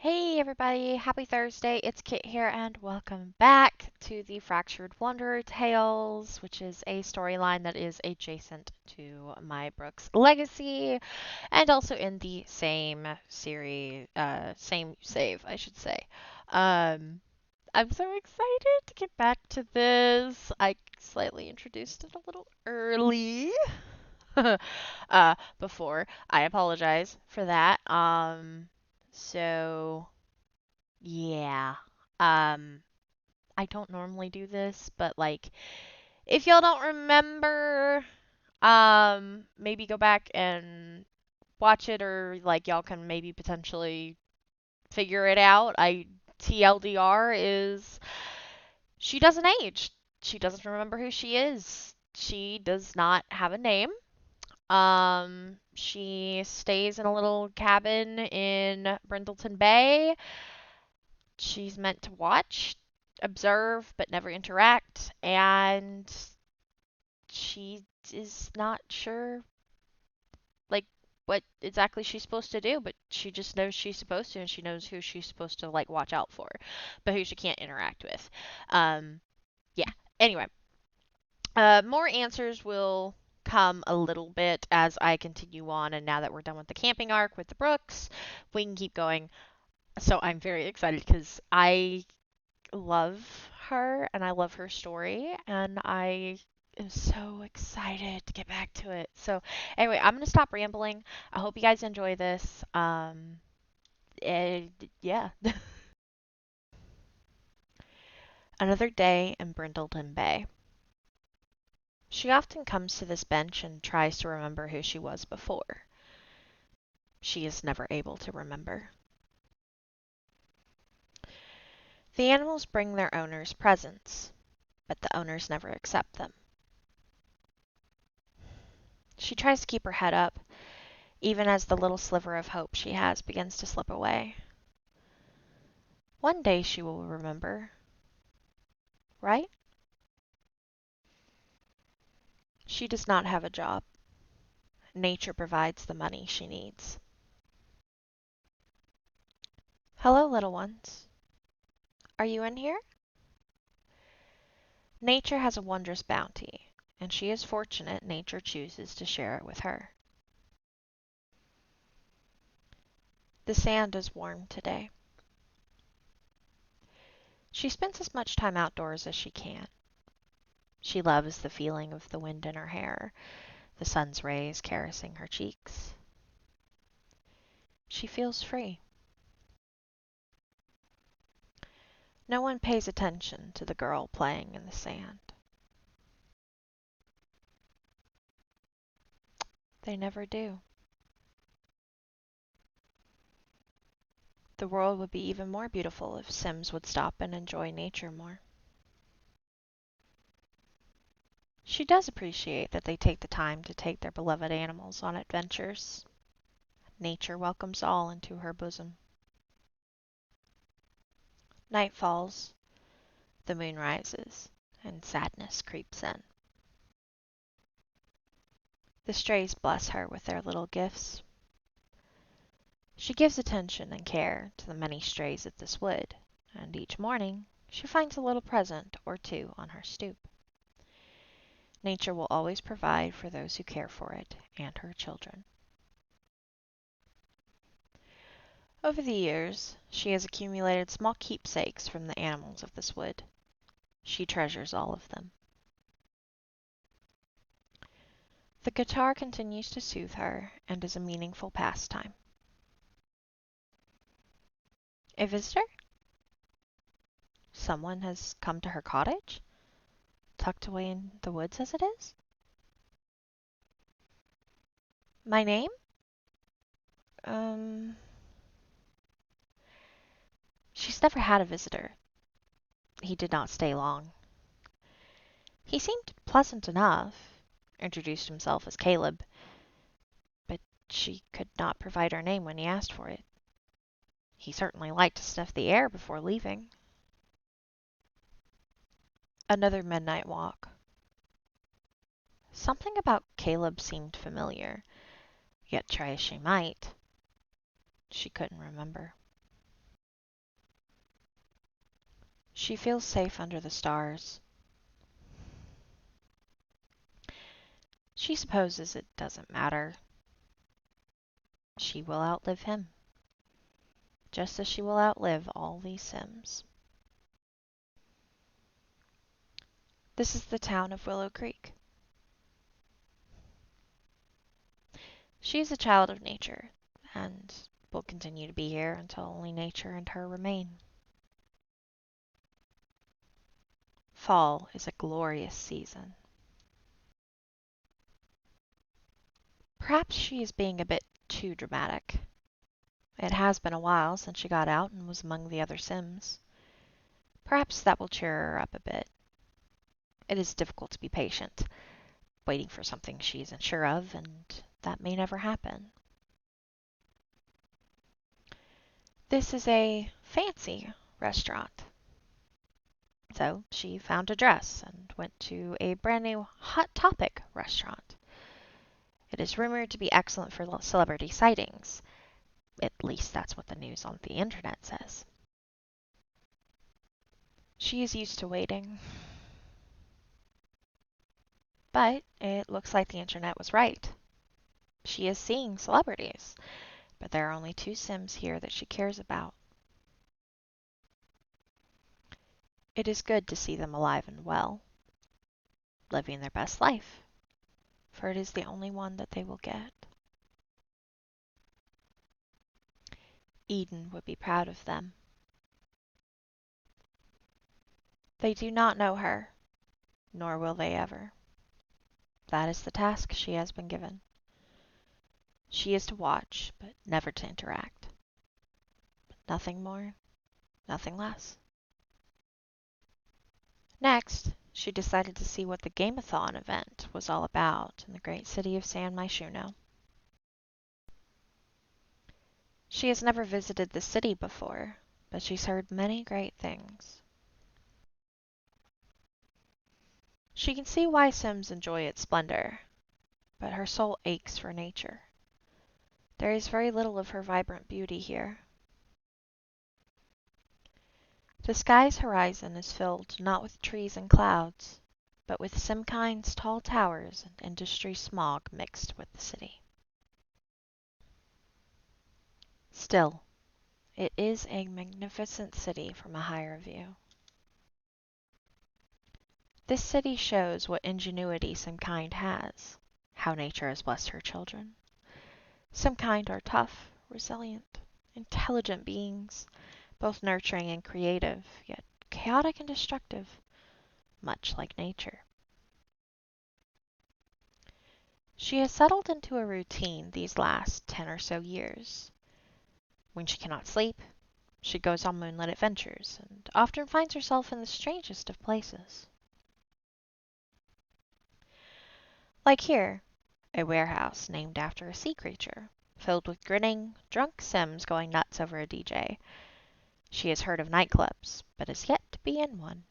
Hey everybody, happy Thursday. It's Kit here and welcome back to the Fractured Wanderer Tales, which is a storyline that is adjacent to my Brooks Legacy and also in the same series, same save, I should say. Um, I'm so excited to get back to this. I slightly introduced it a little early. Before. I apologize for that. So yeah. Um, I don't normally do this, but like if y'all don't remember, maybe go back and watch it or like y'all can maybe potentially figure it out. I TLDR is she doesn't age. She doesn't remember who she is. She does not have a name. She stays in a little cabin in Brindleton Bay. She's meant to watch, observe, but never interact, and she is not sure, like, what exactly she's supposed to do, but she just knows she's supposed to, and she knows who she's supposed to, like, watch out for, but who she can't interact with. Um, yeah. Anyway, more answers will come a little bit as I continue on, and now that we're done with the camping arc with the Brooks, we can keep going. So I'm very excited because I love her and I love her story and I am so excited to get back to it. So anyway, I'm gonna stop rambling. I hope you guys enjoy this. And yeah. Another day in Brindleton Bay. She often comes to this bench and tries to remember who she was before. She is never able to remember. The animals bring their owners presents, but the owners never accept them. She tries to keep her head up, even as the little sliver of hope she has begins to slip away. One day she will remember, right? She does not have a job. Nature provides the money she needs. Hello, little ones. Are you in here? Nature has a wondrous bounty, and she is fortunate nature chooses to share it with her. The sand is warm today. She spends as much time outdoors as she can. She loves the feeling of the wind in her hair, the sun's rays caressing her cheeks. She feels free. No one pays attention to the girl playing in the sand. They never do. The world would be even more beautiful if Sims would stop and enjoy nature more. She does appreciate that they take the time to take their beloved animals on adventures. Nature welcomes all into her bosom. Night falls, the moon rises, and sadness creeps in. The strays bless her with their little gifts. She gives attention and care to the many strays of this wood, and each morning she finds a little present or two on her stoop. Nature will always provide for those who care for it and her children. Over the years, she has accumulated small keepsakes from the animals of this wood. She treasures all of them. The guitar continues to soothe her and is a meaningful pastime. A visitor? Someone has come to her cottage? Tucked away in the woods as it is? My name? She's never had a visitor. He did not stay long. He seemed pleasant enough, introduced himself as Caleb, but she could not provide her name when he asked for it. He certainly liked to sniff the air before leaving. Another midnight walk. Something about Caleb seemed familiar, yet try as she might, she couldn't remember. She feels safe under the stars. She supposes it doesn't matter. She will outlive him, just as she will outlive all these Sims. This is the town of Willow Creek. She is a child of nature, and will continue to be here until only nature and her remain. Fall is a glorious season. Perhaps she is being a bit too dramatic. It has been a while since she got out and was among the other Sims. Perhaps that will cheer her up a bit. It is difficult to be patient, waiting for something she isn't sure of, and that may never happen. This is a fancy restaurant. So she found a dress and went to a brand new Hot Topic restaurant. It is rumored to be excellent for celebrity sightings. At least that's what the news on the internet says. She is used to waiting. But it looks like the internet was right. She is seeing celebrities, but there are only 2 Sims here that she cares about. It is good to see them alive and well, living their best life, for it is the only one that they will get. Eden would be proud of them. They do not know her, nor will they ever. That is the task she has been given. She is to watch, but never to interact. Nothing more, nothing less. Next, she decided to see what the Gameathon event was all about in the great city of San Myshuno. She has never visited the city before, but she's heard many great things. She can see why Sims enjoy its splendor, but her soul aches for nature. There is very little of her vibrant beauty here. The sky's horizon is filled not with trees and clouds, but with Simkind's tall towers and industry smog mixed with the city. Still, it is a magnificent city from a higher view. This city shows what ingenuity Simkind has, how nature has blessed her children. Simkind are tough, resilient, intelligent beings, both nurturing and creative, yet chaotic and destructive, much like nature. She has settled into a routine these last 10 or so years. When she cannot sleep, she goes on moonlit adventures, and often finds herself in the strangest of places. Like here, a warehouse named after a sea creature, filled with grinning, drunk Sims going nuts over a DJ. She has heard of nightclubs, but has yet to be in one.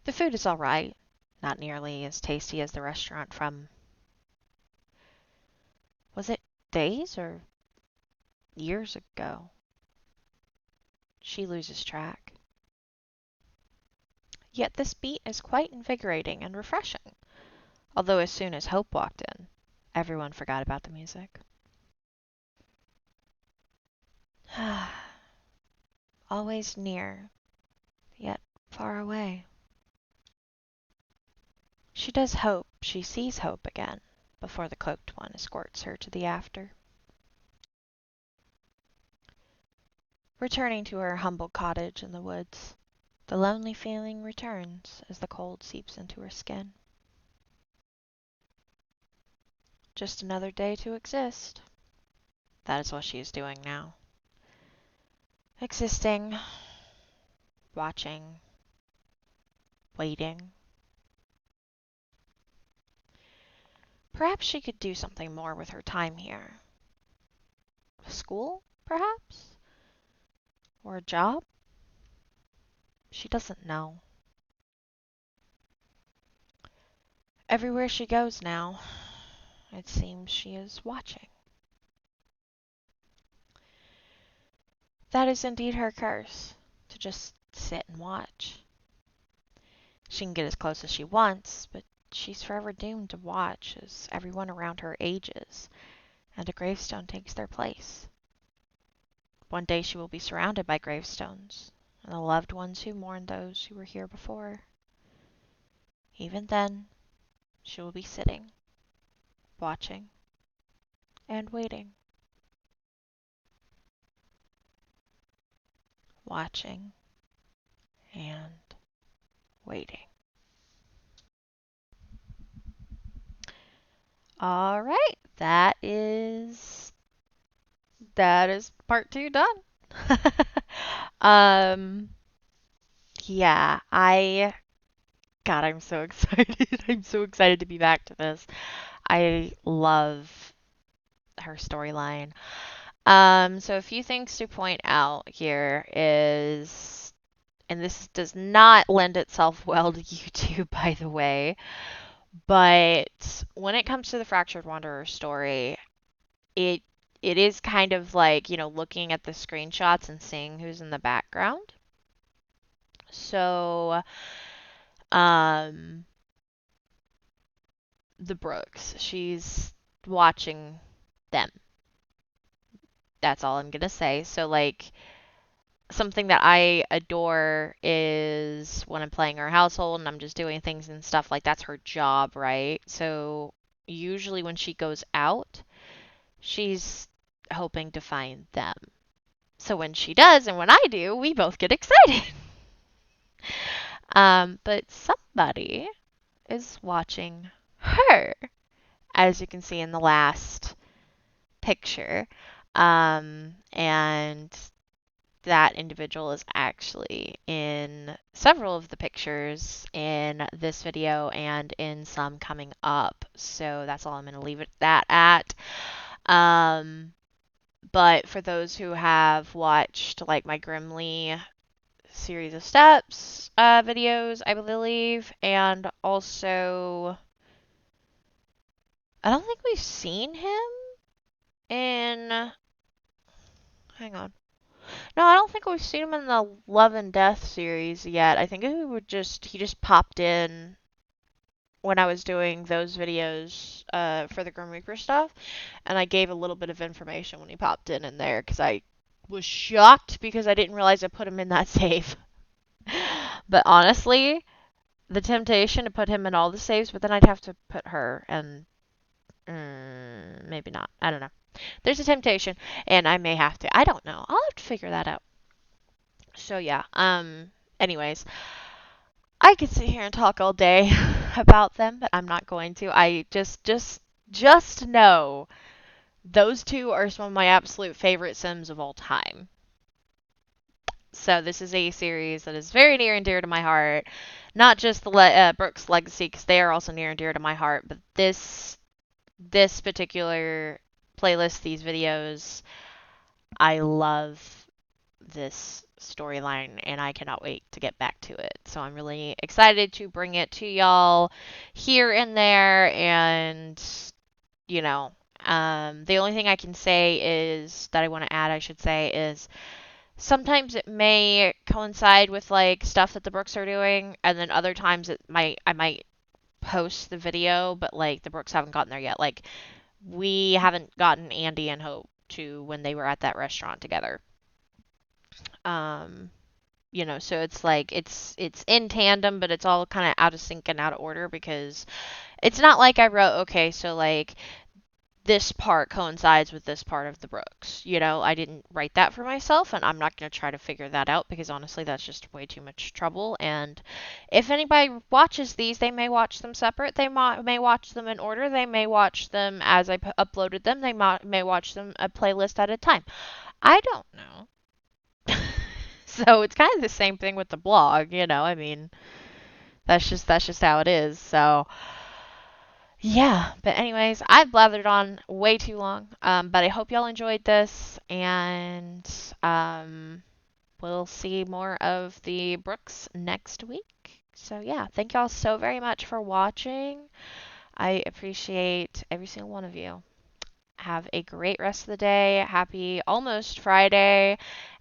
The food is all right, not nearly as tasty as the restaurant from... Was it days or years ago? She loses track. Yet this beat is quite invigorating and refreshing, although as soon as Hope walked in, everyone forgot about the music. Always near, yet far away. She does hope she sees Hope again before the cloaked one escorts her to the after. Returning to her humble cottage in the woods, the lonely feeling returns as the cold seeps into her skin. Just another day to exist. That is what she is doing now. Existing, watching, waiting. Perhaps she could do something more with her time here. School, perhaps? Or a job? She doesn't know. Everywhere she goes now, it seems she is watching. That is indeed her curse, to just sit and watch. She can get as close as she wants, but she's forever doomed to watch as everyone around her ages, and a gravestone takes their place. One day she will be surrounded by gravestones, and the loved ones who mourn those who were here before. Even then, she will be sitting, watching, and waiting. Watching and waiting. All right, that is part 2 done. um yeah, I'm so excited. I'm so excited to be back to this. I love her storyline. So a few things to point out here is, and this does not lend itself well to YouTube, by the way, but when it comes to the Fractured Wanderer story, it it is kind of like, looking at the screenshots and seeing who's in the background. So, um, the Brooks, she's watching them. That's all I'm gonna say. So, like, something that I adore is when I'm playing her household and I'm just doing things and stuff, like that's her job, right? So, usually when she goes out, she's hoping to find them. So when she does and when I do, we both get excited. But somebody is watching her, as you can see in the last picture. And that individual is actually in several of the pictures in this video and in some coming up. So that's all I'm going to leave it that at. But for those who have watched like my Grimly series of steps videos, I believe, and also I don't think we've seen him in. Hang on. No, I don't think we've seen him in the Love and Death series yet. I think he just popped in when I was doing those videos for the Grim Reaper stuff, and I gave a little bit of information when he popped in there because I was shocked because I didn't realize I put him in that save. But honestly, the temptation to put him in all the saves, but then I'd have to put her and maybe not. I don't know. There's a temptation, and I may have to. I don't know. I'll have to figure that out. So yeah. Anyways, I could sit here and talk all day about them, but I'm not going to. I just know those two are some of my absolute favorite Sims of all time. So this is a series that is very near and dear to my heart. Not just the Brooks Legacy, because they are also near and dear to my heart, but this particular playlist, these videos, I love this storyline and I cannot wait to get back to it. So I'm really excited to bring it to y'all here and there. And, you know, the only thing I can say is that I want to add, I should say, is sometimes it may coincide with like stuff that the Brooks are doing, and then other times I might post the video, but like the Brooks haven't gotten there yet. Like we haven't gotten Andy and Hope to when they were at that restaurant together. Um, so it's like it's in tandem, but it's all kind of out of sync and out of order because it's not like I wrote, okay, so like this part coincides with this part of the Brooks. I didn't write that for myself, and I'm not going to try to figure that out because honestly, that's just way too much trouble. And if anybody watches these, they may watch them separate. They may watch them in order. They may watch them as I uploaded them. They may watch them a playlist at a time. I don't know. So it's kind of the same thing with the blog, I mean, that's just how it is. So yeah, but anyways, I've blathered on way too long. But I hope y'all enjoyed this, and we'll see more of the Brooks next week. So yeah, thank y'all so very much for watching. I appreciate every single one of you. Have a great rest of the day. Happy almost Friday,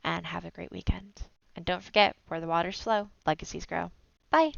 and have a great weekend. And don't forget, where the waters flow, legacies grow. Bye.